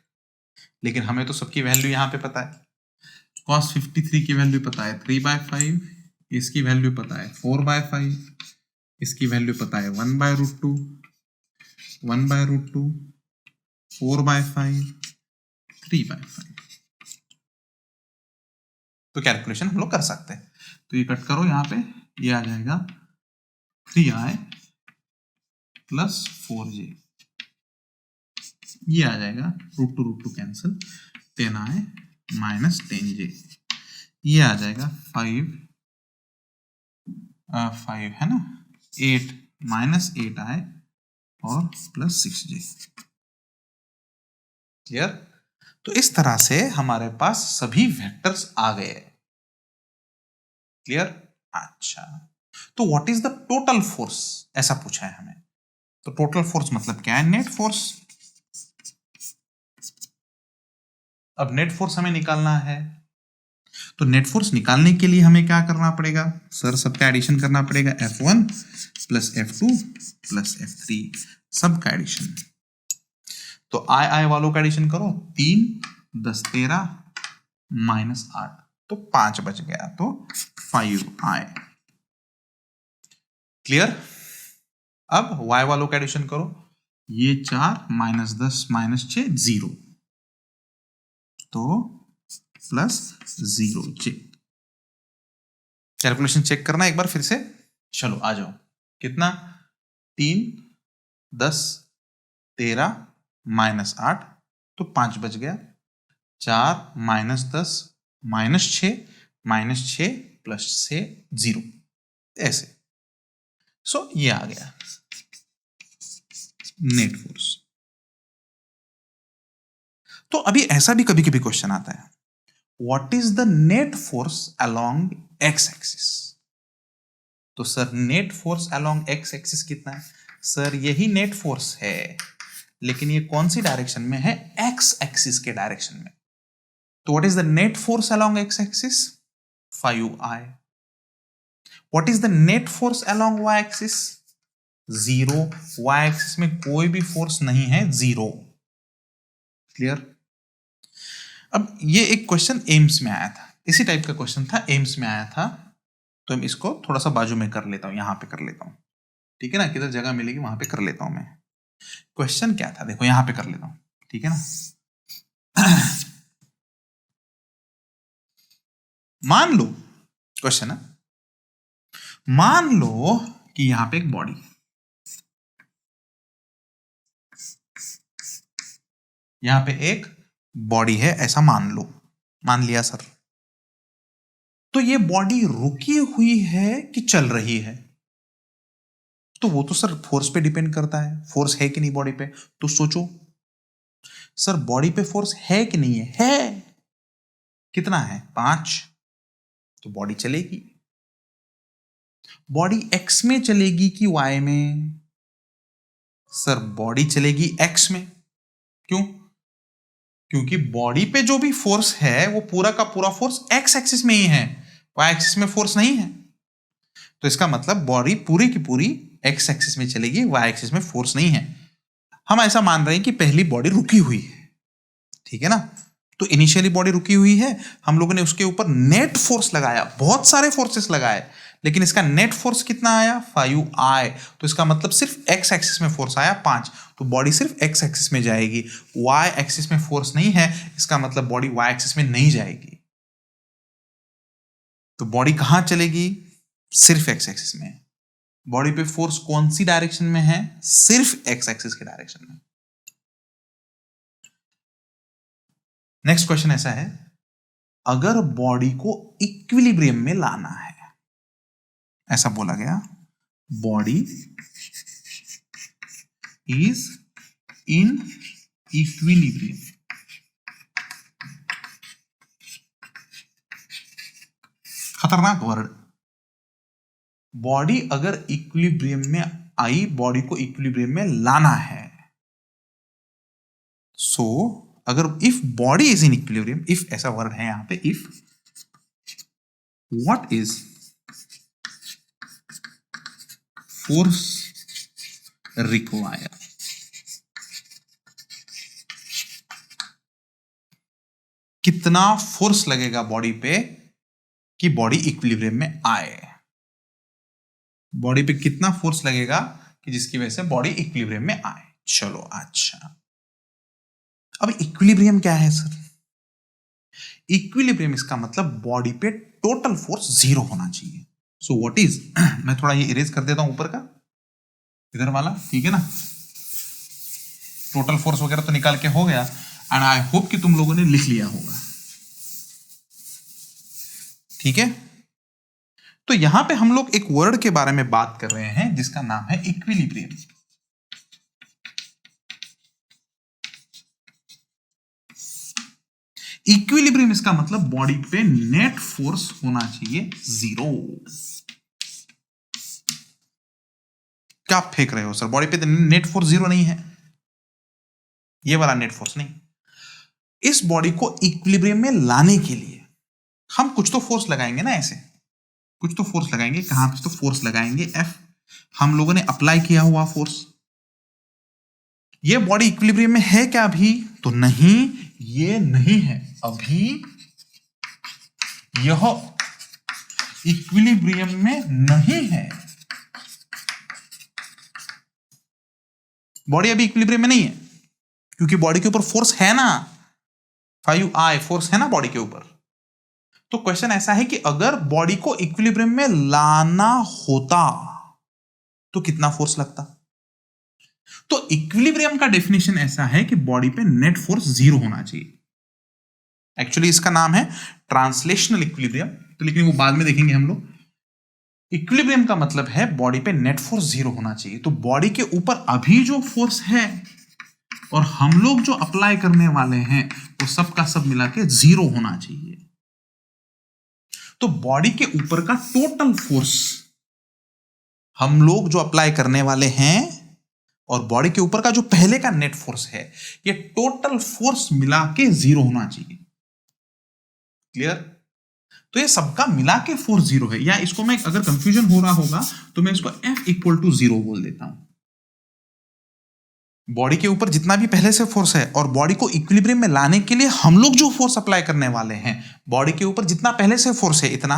लेकिन हमें तो सबकी वैल्यू यहां पे पता है। cos 53 की वैल्यू पता है 3/5, इसकी वैल्यू पता है 4/5, इसकी वैल्यू पता है 1/√2, 1/√2, 4/5, 3/5। तो कैलकुलेशन हम लोग कर सकते हैं। तो ये कट करो, यहाँ पे ये आ जाएगा 3i प्लस 4j, ये आ जाएगा √2 कैंसिल, 10i माइनस 10j, ये आ जाएगा 5 है ना, 8 माइनस 8i और प्लस 6j। क्लियर? तो इस तरह से हमारे पास सभी वेक्टर्स आ गए। क्लियर? अच्छा, तो what is the total force, ऐसा पूछा है हमें। तो टोटल फोर्स मतलब क्या है? Net force. अब नेट फोर्स हमें निकालना है, तो नेट फोर्स निकालने के लिए हमें क्या करना पड़ेगा? सर सबका एडिशन करना पड़ेगा, F1 plus F2 plus F3, सबका एडिशन। तो आई वालों का एडिशन करो, 3 10 13 -8, तो 5 बच गया, तो 5i। क्लियर? अब y वालों का एडिशन करो, ये 4 -10 -6 0, तो +0 कैलकुलेशन चेक करना एक बार फिर से। चलो आ जाओ, कितना? 3 10 13 -8, तो 5 बच गया। 4 -10 -6 -6 +6 0, ऐसे। सो ये आ गया नेट फोर्स। तो अभी ऐसा भी कभी कभी क्वेश्चन आता है, what is the net force along x axis? तो sir net force along x axis कितना है? सर यही नेट फोर्स है, लेकिन ये कौन सी डायरेक्शन में है? एक्स एक्सिस के डायरेक्शन में। तो what is the net force along x axis? 5i। What is the net force along y axis? 0। Y axis में कोई भी फोर्स नहीं है, 0। क्लियर? अब ये एक क्वेश्चन एम्स में आया था, इसी टाइप का क्वेश्चन था, एम्स में आया था। तो हम इसको थोड़ा सा बाजू में कर लेता हूं, यहां पे कर लेता हूं, ठीक है ना? किधर जगह मिलेगी वहां पे कर लेता हूं मैं। क्वेश्चन क्या था, देखो यहां पे कर लेता हूं, ठीक है ना? मान लो, क्वेश्चन है, मान लो कि यहां पे एक बॉडी, यहां पे एक बॉडी है, ऐसा मान लो, मान लिया सर। तो ये बॉडी रुकी हुई है कि चल रही है? तो वो तो सर फोर्स पे डिपेंड करता है, फोर्स है कि नहीं बॉडी पे। तो सोचो सर, बॉडी पे फोर्स है कि नहीं है? है। कितना है? 5। तो बॉडी चलेगी। बॉडी एक्स में चलेगी कि वाई में? सर बॉडी चलेगी एक्स में। क्यों? क्योंकि बॉडी पे जो भी फोर्स है वो पूरा का पूरा फोर्स एक्स एक्सिस में ही है, वाई एक्सिस में फोर्स नहीं है। तो इसका मतलब बॉडी पूरी की पूरी एक्स एक्सिस में चलेगी, वाई एक्सिस में फोर्स नहीं है। हम ऐसा मान रहे हैं कि पहली बॉडी रुकी हुई है, ठीक है ना? तो इनिशियली बॉडी रुकी हुई है, हम लोगों ने उसके ऊपर नेट फोर्स लगाया, बहुत सारे फोर्सेस लगाए, लेकिन इसका नेट फोर्स कितना आया? 5i। तो इसका मतलब सिर्फ एक्स एक्सिस में फोर्स आया 5, तो बॉडी सिर्फ एक्स एक्सिस में जाएगी, वाई एक्सिस में फोर्स नहीं है, इसका मतलब बॉडी वाई एक्सिस में नहीं जाएगी। तो बॉडी कहां चलेगी? सिर्फ एक्स एक्सिस में। बॉडी पे फोर्स कौन सी डायरेक्शन में है? सिर्फ एक्स एक्सिस के डायरेक्शन में। नेक्स्ट क्वेश्चन ऐसा है, अगर बॉडी को इक्विलिब्रियम में लाना है, ऐसा बोला गया, बॉडी इज इन इक्विलिब्रियम। खतरनाक वर्ड। बॉडी अगर इक्विलिब्रियम में आई, बॉडी को इक्विलिब्रियम में लाना है, सो अगर if body is in equilibrium, if ऐसा वर्ड है यहां पे, if what is force require? कितना फोर्स लगेगा बॉडी पे कि बॉडी इक्विलिब्रियम में आए? बॉडी पे कितना फोर्स लगेगा कि जिसकी वजह से बॉडी इक्विलिब्रियम में आए? चलो अच्छा, अब इक्विलिब्रियम क्या है सर? इक्विलिब्रियम इसका मतलब बॉडी पे टोटल फोर्स 0 होना चाहिए। सो व्हाट इज, मैं थोड़ा ये इरेज कर देता हूं ऊपर का, इधर वाला, ठीक है ना? टोटल फोर्स वगैरह तो निकाल के हो गया, एंड आई होप कि तुम लोगों ने लिख लिया होगा, ठीक है? तो यहां पे हम लोग एक वर्ड के बारे में बात कर रहे हैं जिसका नाम है इक्विलिब्रियम। इक्विलिब्रियम इसका मतलब बॉडी पे नेट फोर्स होना चाहिए 0। क्या आप फेंक रहे हो सर, बॉडी पे नेट फोर्स 0 नहीं है? ये वाला नेट फोर्स नहीं। इस बॉडी को इक्विलिब्रियम में लाने के लिए हम कुछ तो फोर्स लगाएंगे ना, ऐसे कुछ तो फोर्स लगाएंगे। कहां पे तो फोर्स लगाएंगे? F। हम लोगों ने अप्लाई किया हुआ फोर्स। ये बॉडी इक्विलिब्रियम में है क्या अभी? तो नहीं, ये नहीं है अभी, यह इक्विलिब्रियम में नहीं है। बॉडी अभी इक्विलिब्रियम में नहीं है क्योंकि बॉडी के ऊपर फोर्स है ना, 5I फोर्स है ना बॉडी के ऊपर। तो क्वेश्चन ऐसा है कि अगर बॉडी को इक्विलिब्रियम में लाना होता तो कितना फोर्स लगता। तो इक्विलिब्रियम का डेफिनेशन ऐसा है कि बॉडी पे नेट फोर्स 0 होना चाहिए। एक्चुअली इसका नाम है ट्रांसलेशनल इक्विलिब्रियम, तो लेकिन वो बाद में देखेंगे हम लोग। इक्विलिब्रियम का मतलब है बॉडी पे नेट फोर्स 0 होना चाहिए। तो बॉडी के ऊपर अभी जो फोर्स है और हम लोग जो अप्लाई करने वाले हैं वो सब का सब मिला के 0 होना चाहिए। तो बॉडी के ऊपर का टोटल फोर्स हम लोग जो अप्लाई करने वाले हैं और बॉडी के ऊपर का जो पहले का नेट फोर्स है, ये टोटल फोर्स मिला के 0 होना चाहिए। क्लियर? तो ये सबका मिला के फोर्स 0 है, या इसको मैं अगर कंफ्यूजन हो रहा होगा तो मैं इसको F = 0 बोल देता हूं। बॉडी के ऊपर जितना भी पहले से फोर्स है और बॉडी को इक्विलिब्रियम में लाने के लिए हम लोग जो फोर्स अप्लाई करने वाले हैं, बॉडी के ऊपर जितना पहले से फोर्स है इतना,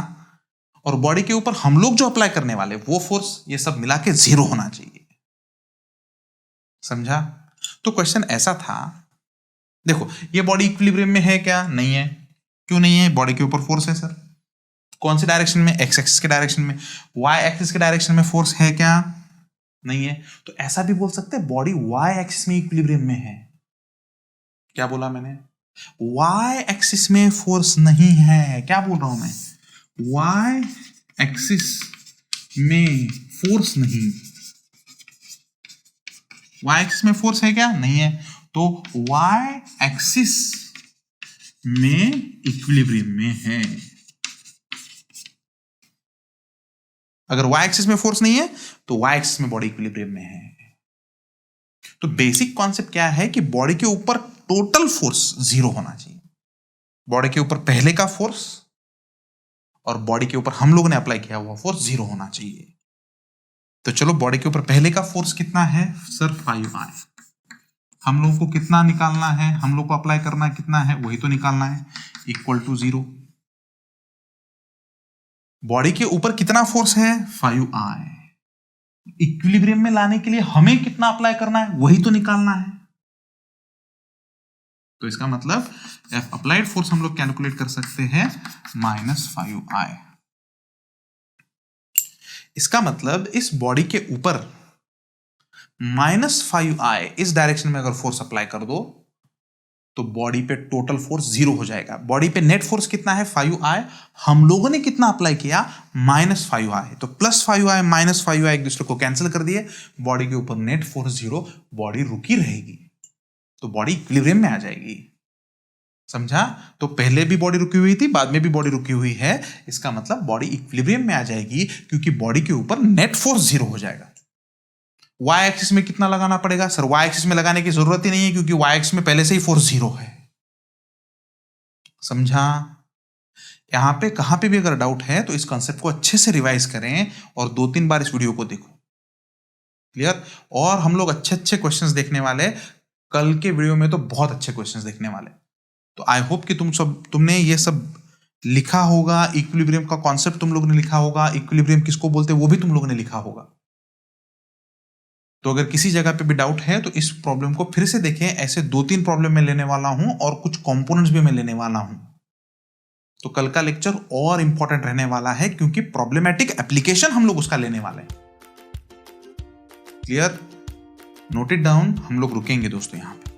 और बॉडी के ऊपर हम लोग जो अप्लाई करने वाले वो फोर्स, ये सब मिला के 0 होना चाहिए। समझा? तो क्वेश्चन ऐसा था, देखो ये बॉडी इक्विलिब्रियम में है क्या? नहीं है। क्यों नहीं है? बॉडी के ऊपर फोर्स है सर। कौन सी डायरेक्शन में? एक्स एक्सिस के डायरेक्शन में। वाई एक्सिस के डायरेक्शन में फोर्स है क्या? नहीं है। तो ऐसा भी बोल सकते हैं बॉडी वाई एक्सिस में इक्विलिब्रियम में है। क्या बोला मैंने? वाई एक्सिस में फोर्स नहीं है। क्या बोल रहा हूं मैं? वाई एक्सिस में फोर्स नहीं। वाई एक्सिस में फोर्स है क्या? नहीं है। तो वाई एक्सिस में इक्विलिब्रियम में है। अगर वाई एक्सिस में फोर्स नहीं है तो वाई एक्सिस में बॉडी इक्विलिब्रियम में है। तो बेसिक कॉन्सेप्ट क्या है कि बॉडी के ऊपर टोटल फोर्स 0 होना चाहिए। बॉडी के ऊपर पहले का फोर्स और बॉडी के ऊपर हम लोगों ने अप्लाई किया हुआ फोर्स 0 होना चाहिए। तो चलो बॉडी के ऊपर पहले का फोर्स कितना है सर? 5I। हम लोग को कितना निकालना है? हम लोग को अप्लाई करना कितना है वही तो निकालना है, = 0। बॉडी के ऊपर कितना फोर्स है? 5I। इक्विलिब्रियम में लाने के लिए हमें कितना अप्लाई करना है वही तो निकालना है। तो इसका मतलब F अप्लाइड फोर्स हम लोग कैलकुलेट कर सकते हैं -5I। इसका मतलब इस बॉडी के ऊपर -5I इस डायरेक्शन में अगर फोर्स अप्लाई कर दो तो बॉडी पे टोटल फोर्स 0 हो जाएगा। बॉडी पे नेट फोर्स कितना है? 5I। हम लोगों ने कितना अप्लाई किया? -5I। तो +5I -5I एक दूसरे को कैंसिल कर दिए, बॉडी के ऊपर नेट फोर्स 0, बॉडी रुकी रहेगी, तो बॉडी इक्विलिब्रियम में आ जाएगी। समझा? तो पहले भी बॉडी रुकी हुई थी, बाद में भी बॉडी रुकी हुई है। इसका मतलब बॉडी इक्विलिब्रियम में आ जाएगी क्योंकि बॉडी के ऊपर नेट फोर्स 0 हो जाएगा। वाई एक्सिस में कितना लगाना पड़ेगा सर? वाई एक्सिस में लगाने की जरूरत ही नहीं है क्योंकि वाई एक्सिस में पहले से ही फोर्स 0 है। समझा? यहां पे कहां पे भी अगर डाउट है तो इस कॉन्सेप्ट को अच्छे से रिवाइज करें और 2-3 बार इस वीडियो को देखो। क्लियर? और हम लोग अच्छे अच्छे क्वेश्चंस देखने वाले, कल के वीडियो में तो बहुत अच्छे क्वेश्चंस देखने वाले। तो आई होप कि तुमने ये सब लिखा होगा, इक्विलिब्रियम का कॉन्सेप्ट तुम लोग ने लिखा होगा, इक्विलिब्रियम किसको बोलते हैं वो भी तुम लोगों ने लिखा होगा। तो अगर किसी जगह पे भी डाउट है तो इस प्रॉब्लम को फिर से देखें। ऐसे 2-3 प्रॉब्लम मैं लेने वाला हूं और कुछ कंपोनेंट्स भी मैं लेने वाला हूं। तो कल का लेक्चर और इंपॉर्टेंट रहने वाला है क्योंकि प्रॉब्लमेटिक एप्लीकेशन हम लोग उसका लेने वाले हैं। क्लियर? Note it down. हम लोग रुकेंगे दोस्तों यहां पे।